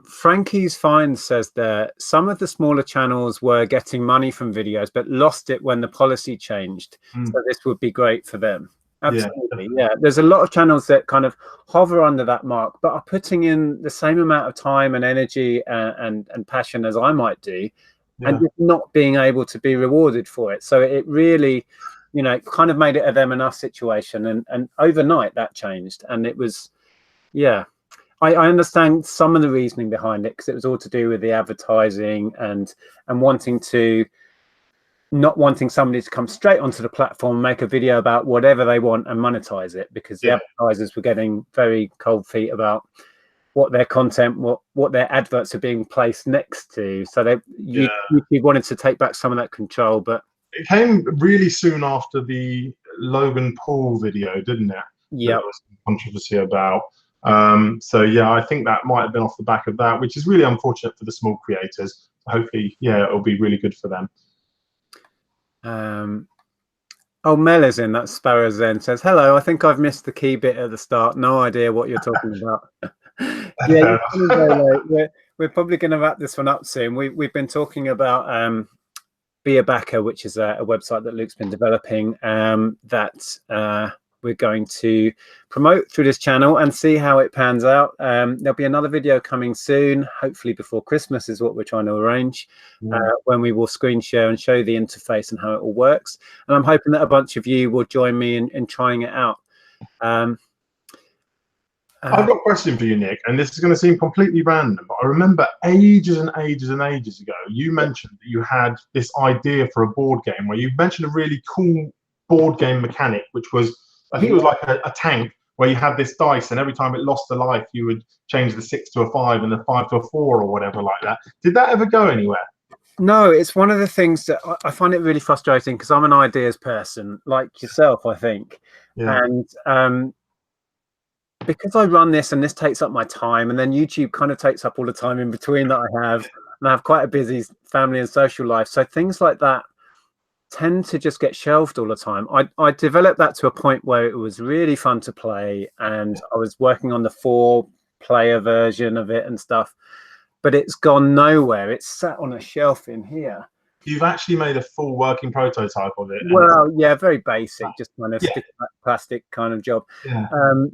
Frankie's Find says there, some of the smaller channels were getting money from videos, but lost it when the policy changed. So this would be great for them. Absolutely, yeah. There's a lot of channels that kind of hover under that mark, but are putting in the same amount of time and energy and passion as I might do, and just not being able to be rewarded for it. So it really, you know, kind of made it a them and us situation, and overnight that changed, and it was, yeah. I understand some of the reasoning behind it, because it was all to do with the advertising and wanting to, not wanting somebody to come straight onto the platform, make a video about whatever they want and monetize it, because the advertisers were getting very cold feet about what their content, what their adverts are being placed next to. So YouTube wanted to take back some of that control, but it came really soon after the Logan Paul video, didn't it? Yeah, there was some controversy about. So yeah, I think that might have been off the back of that, which is really unfortunate for the small creators. Hopefully, yeah, it'll be really good for them. Oh, Mel is in. That Sparrow Zen says, hello, I think I've missed the key bit at the start. No idea what you're talking about. Yeah, we're probably going to wrap this one up soon. We've been talking about BeABacker, which is a website that Luke's been developing, that we're going to promote through this channel and see how it pans out. There'll be another video coming soon, hopefully before Christmas is what we're trying to arrange, when we will screen share and show the interface and how it all works. And I'm hoping that a bunch of you will join me in trying it out. I've got a question for you, Nick, and this is going to seem completely random, but I remember ages and ages and ages ago, you mentioned that you had this idea for a board game where you mentioned a really cool board game mechanic, which was, I think it was like a tank where you had this dice, and every time it lost a life, you would change the 6 to a 5 and the 5 to a 4 or whatever like that. Did that ever go anywhere? No, it's one of the things that I find it really frustrating, because I'm an ideas person like yourself, I think. Yeah. And because I run this and this takes up my time, and then YouTube kind of takes up all the time in between that I have, and I have quite a busy family and social life. So things like that tend to just get shelved all the time. I developed that to a point where it was really fun to play, and I was working on the 4-player version of it and stuff, but it's gone nowhere. It's sat on a shelf in here. You've actually made a full working prototype of it. Well, yeah, very basic, just kind of stick plastic kind of job. Yeah.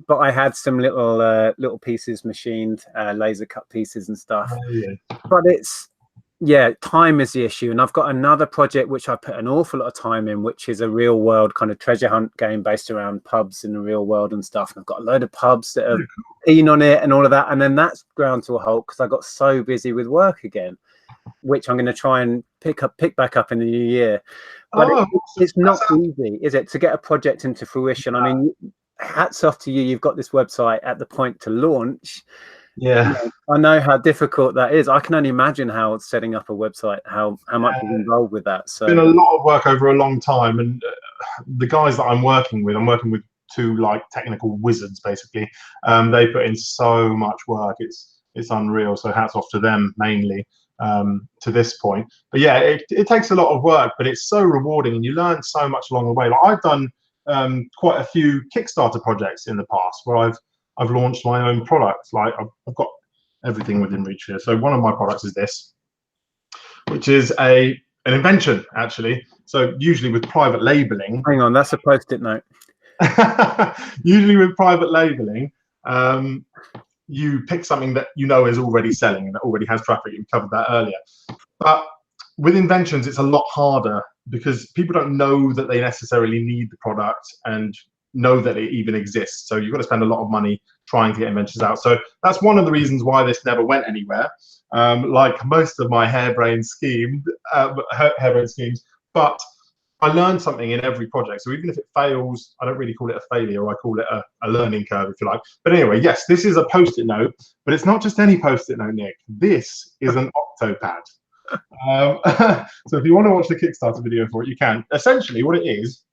But I had some little pieces machined, laser cut pieces and stuff. Oh, yeah. But it's, yeah, time is the issue. And I've got another project which I put an awful lot of time in, which is a real world kind of treasure hunt game based around pubs in the real world and stuff. And I've got a load of pubs that are keen on it and all of that. And then that's ground to a halt because I got so busy with work again, which I'm going to try and pick back up in the new year. But it's not easy, is it, to get a project into fruition? I mean, hats off to you. You've got this website at the point to launch. Yeah, I know how difficult that is. I can only imagine how setting up a website, how much is involved with that. So it's been a lot of work over a long time, and the guys that I'm working with 2 like technical wizards basically. They put in so much work. It's unreal. So hats off to them mainly to this point. But yeah, it takes a lot of work, but it's so rewarding, and you learn so much along the way. Like I've done quite a few Kickstarter projects in the past where I've launched my own products. Like I've got everything within reach here. So one of my products is this, which is an invention actually. So usually with private labeling. Hang on, that's a post-it note. Usually with private labeling, you pick something that you know is already selling and that already has traffic. We covered that earlier. But with inventions, it's a lot harder because people don't know that they necessarily need the product and know that it even exists. So you've got to spend a lot of money trying to get inventions out. So that's one of the reasons why this never went anywhere. Like most of my harebrained schemes, but I learned something in every project. So even if it fails, I don't really call it a failure. I call it a learning curve, if you like. But anyway, yes, this is a post-it note, but it's not just any post-it note, Nick. This is an Octopad. So if you want to watch the Kickstarter video for it, you can. Essentially, what it is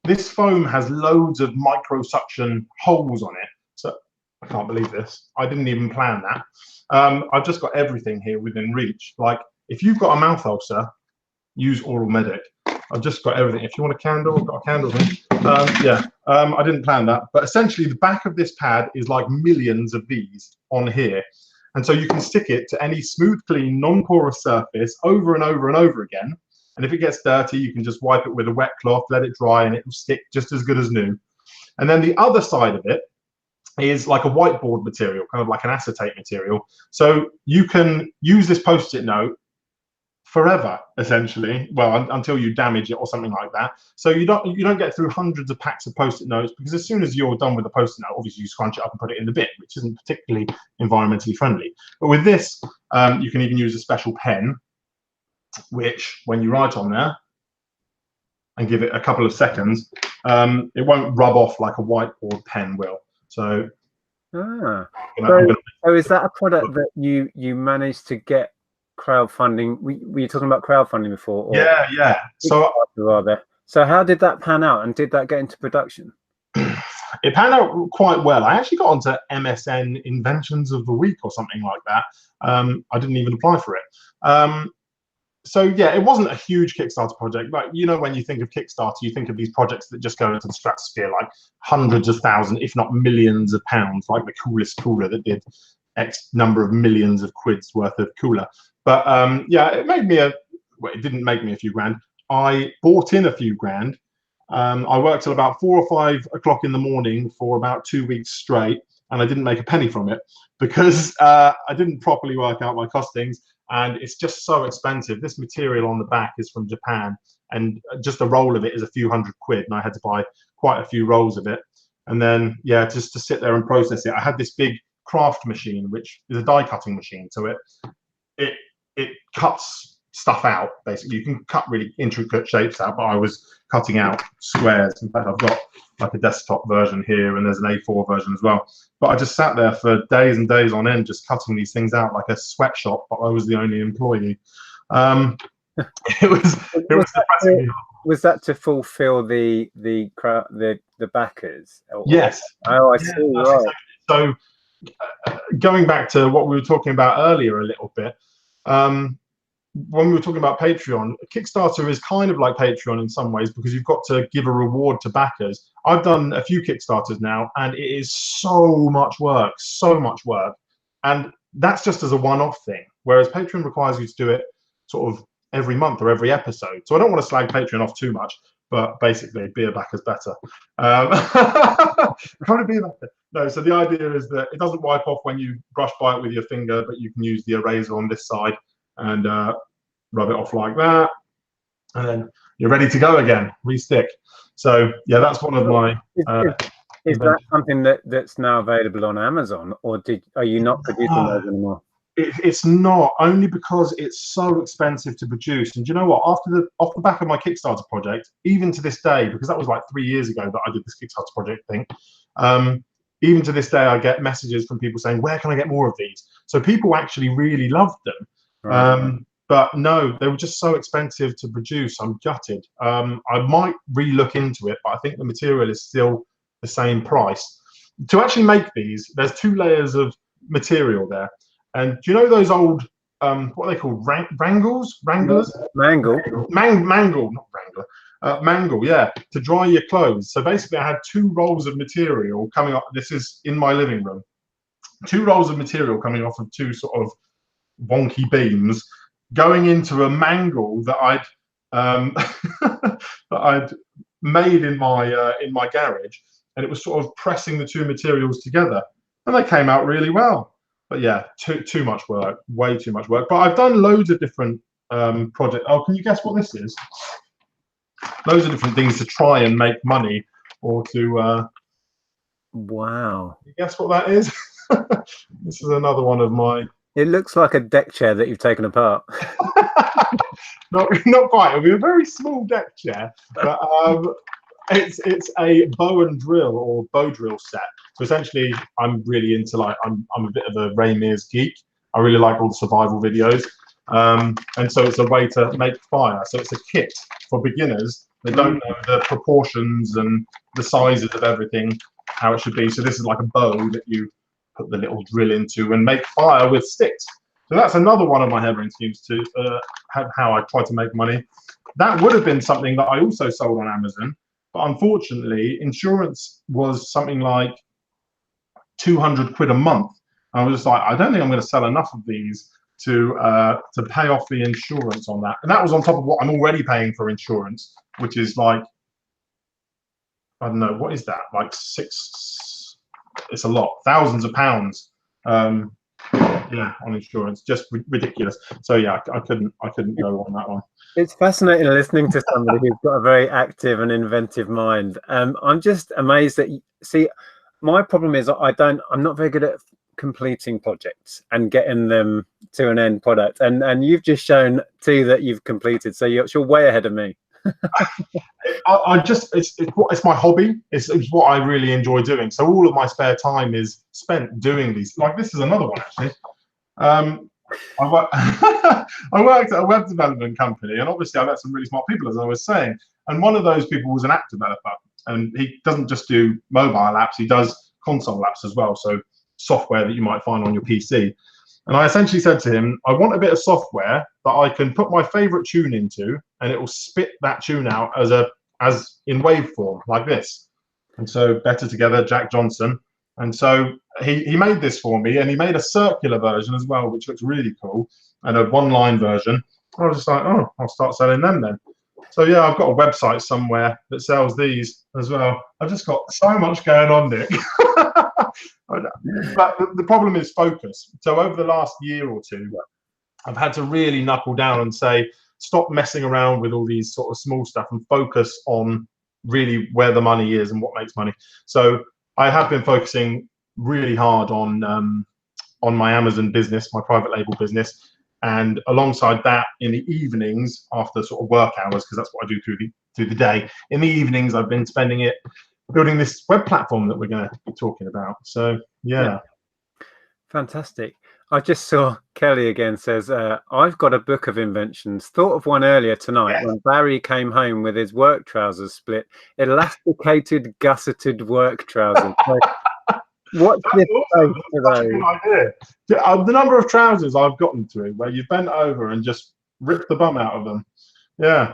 this foam has loads of micro suction holes on it. So I can't believe this. I didn't even plan that. I've just got everything here within reach. Like if you've got a mouth ulcer, use Oral Medic. I've just got everything. If you want a candle, I've got a candle. I didn't plan that. But essentially, the back of this pad is like millions of these on here. And so you can stick it to any smooth, clean, non-porous surface over and over and over again. And if it gets dirty, you can just wipe it with a wet cloth, let it dry, and it will stick just as good as new. And then the other side of it is like a whiteboard material, kind of like an acetate material. So you can use this Post-it note forever, essentially, well, until you damage it or something like that. So you don't get through hundreds of packs of Post-it notes, because as soon as you're done with the Post-it note, obviously you scrunch it up and put it in the bin, which isn't particularly environmentally friendly. But with this, you can even use a special pen, which when you write on there and give it a couple of seconds, it won't rub off like a whiteboard pen will. So, so is that a product that you managed to get crowdfunding? Were you talking about crowdfunding before? Or yeah. So how did that pan out, and did that get into production? It panned out quite well. I actually got onto MSN Inventions of the Week or something like that. I didn't even apply for it. So yeah, it wasn't a huge Kickstarter project, but you know, when you think of Kickstarter, you think of these projects that just go into the stratosphere, like hundreds of thousands, if not millions of pounds, like the coolest cooler that did X number of millions of quids worth of cooler. But yeah, it made me well, it didn't make me a few grand. I bought in a few grand. I worked till about 4 or 5 o'clock in the morning for about 2 weeks straight, and I didn't make a penny from it because I didn't properly work out my costings. And it's just so expensive. This material on the back is from Japan, and just a roll of it is a few hundred quid, and I had to buy quite a few rolls of it. And then, yeah, just to sit there and process it. I had this big craft machine, which is a die cutting machine. So it cuts stuff out, basically. You can cut really intricate shapes out, but I was cutting out squares. In fact, I've got like a desktop version here, and there's an A4 version as well. But I just sat there for days and days on end, just cutting these things out like a sweatshop, but I was the only employee. It was depressing. Was that to fulfill the backers? Yes. Oh, I see. Right. Exactly. So going back to what we were talking about earlier a little bit, when we were talking about Patreon, Kickstarter is kind of like Patreon in some ways, because you've got to give a reward to backers. I've done a few Kickstarters now, and it is so much work. And that's just as a one-off thing, whereas Patreon requires you to do it sort of every month or every episode. So I don't want to slag Patreon off too much, but basically, BeABacker's better. Kind of BeABacker. No, so the idea is that it doesn't wipe off when you brush by it with your finger, but you can use the eraser on this side and rub it off like that, and then you're ready to go again, re-stick. So yeah, that's one of my is that something that's now available on Amazon, or are you not producing those anymore? It's not, only because it's so expensive to produce. And you know what, off the back of my Kickstarter project, even to this day, because that was like 3 years ago that I did this Kickstarter project thing, even to this day I get messages from people saying, where can I get more of these? So people actually really loved them. Right. But no, they were just so expensive to produce. I'm gutted. I might re-look into it, but I think the material is still the same price. To actually make these, there's 2 layers of material there. And do you know those old, what are they called? Wranglers? Mangle, not Wrangler. Mangle, yeah, to dry your clothes. So basically I had 2 rolls of material coming up. This is in my living room. 2 rolls of material coming off of 2 sort of wonky beams, going into a mangle that I'd made in my garage, and it was sort of pressing the 2 materials together, and they came out really well. But yeah, too much work, way too much work. But I've done loads of different projects. Oh, can you guess what this is? Loads of different things to try and make money, or to wow. You guess what that is? This is another one of my. It looks like a deck chair that you've taken apart. not quite. It'll be a very small deck chair, but it's a bow and drill, or bow drill set. So essentially, I'm really into, like, I'm a bit of a Ray Mears geek. I really like all the survival videos. And so it's a way to make fire. So it's a kit for beginners that don't know the proportions and the sizes of everything, how it should be. So this is like a bow that you put the little drill into and make fire with sticks. So that's another one of my harebrained schemes to how I try to make money. That would have been something that I also sold on Amazon, but unfortunately, insurance was something like 200 quid a month. I was just like, I don't think I'm going to sell enough of these to pay off the insurance on that. And that was on top of what I'm already paying for insurance, which is like, I don't know, what is that? Like it's a lot, thousands of pounds. Yeah, on insurance, just ridiculous. So yeah, I couldn't go on that one. It's fascinating listening to somebody who's got a very active and inventive mind. I'm just amazed that see, my problem is I'm not very good at completing projects and getting them to an end product. And you've just shown 2 that you've completed, so you're way ahead of me. It's my hobby. It's what I really enjoy doing. So all of my spare time is spent doing these. Like this is another one actually. I worked at a web development company, and obviously I met some really smart people, as I was saying. And one of those people was an app developer, and he doesn't just do mobile apps; he does console apps as well. So software that you might find on your PC. And I essentially said to him, I want a bit of software that I can put my favorite tune into, and it will spit that tune out as in waveform like this. And so Better Together, Jack Johnson. And so he made this for me, and he made a circular version as well, which looks really cool, and a one-line version. I was just like, oh, I'll start selling them then. So yeah, I've got a website somewhere that sells these as well. I've just got so much going on, Nick. But the problem is focus. So over the last year or 2, I've had to really knuckle down and say, stop messing around with all these sort of small stuff and focus on really where the money is and what makes money. So I have been focusing really hard on my Amazon business, my private label business. And alongside that, in the evenings after sort of work hours, because that's what I do through the day, in the evenings, I've been spending it building this web platform that we're going to be talking about. So yeah. Fantastic. I just saw Kelly again says, I've got a book of inventions. Thought of one earlier tonight when Barry came home with his work trousers split. Elasticated, gusseted work trousers. So, what's this space for those? The number of trousers I've gotten through where you've bent over and just ripped the bum out of them. Yeah.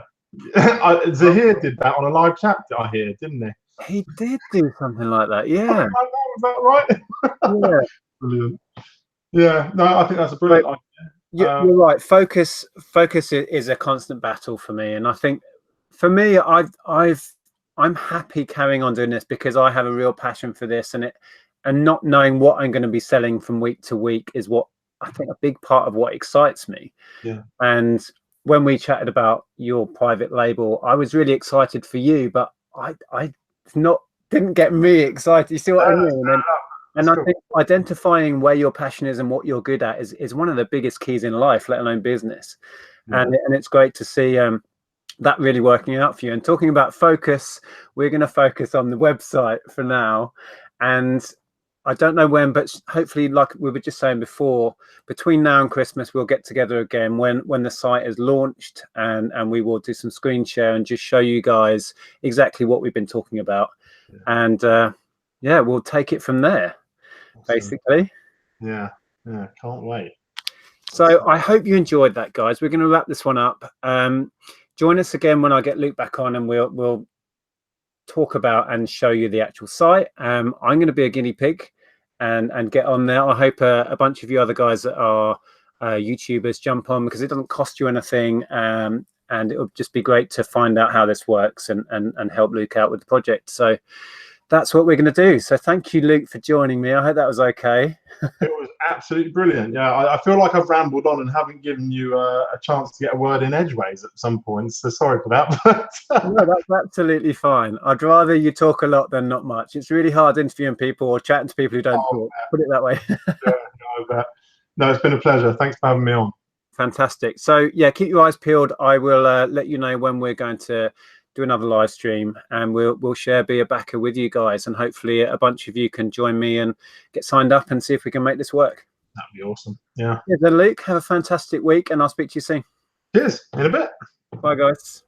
Zahir did that on a live chat, I hear, didn't he? He did do something like that, yeah. Is that right? Yeah. Brilliant. Yeah, no, I think that's a brilliant idea. You're right. Focus is a constant battle for me, and I think for me, I'm happy carrying on doing this because I have a real passion for this, and not knowing what I'm going to be selling from week to week is what I think a big part of what excites me. Yeah. And when we chatted about your private label, I was really excited for you, but I didn't get me excited. You see what I mean? And I think identifying where your passion is and what you're good at is one of the biggest keys in life, let alone business. Yeah. And it's great to see that really working out for you. And talking about focus, we're going to focus on the website for now. And I don't know when, but hopefully, like we were just saying before, between now and Christmas, we'll get together again when the site is launched, and we will do some screen share and just show you guys exactly what we've been talking about. Yeah. And yeah, we'll take it from there. Awesome. Basically. Yeah, can't wait. So I hope you enjoyed that, guys. We're going to wrap this one up. Join us again when I get Luke back on, and we'll talk about and show you the actual site. I'm going to be a guinea pig and get on there. I hope a bunch of you other guys that are YouTubers jump on, because it doesn't cost you anything, and it'll just be great to find out how this works and help Luke out with the project. So that's what we're going to do. So thank you, Luke, for joining me. I hope that was okay. It was absolutely brilliant. Yeah, I feel like I've rambled on and haven't given you a chance to get a word in edgeways at some point. So sorry for that. No, that's absolutely fine. I'd rather you talk a lot than not much. It's really hard interviewing people or chatting to people who don't talk. Man. Put it that way. No, it's been a pleasure. Thanks for having me on. Fantastic. So yeah, keep your eyes peeled. I will let you know when we're going to do another live stream, and we'll share BeABacker with you guys, and hopefully a bunch of you can join me and get signed up and see if we can make this work. That'd be awesome. Yeah. Yeah, then Luke, have a fantastic week, and I'll speak to you soon. Cheers. In a bit. Bye, guys.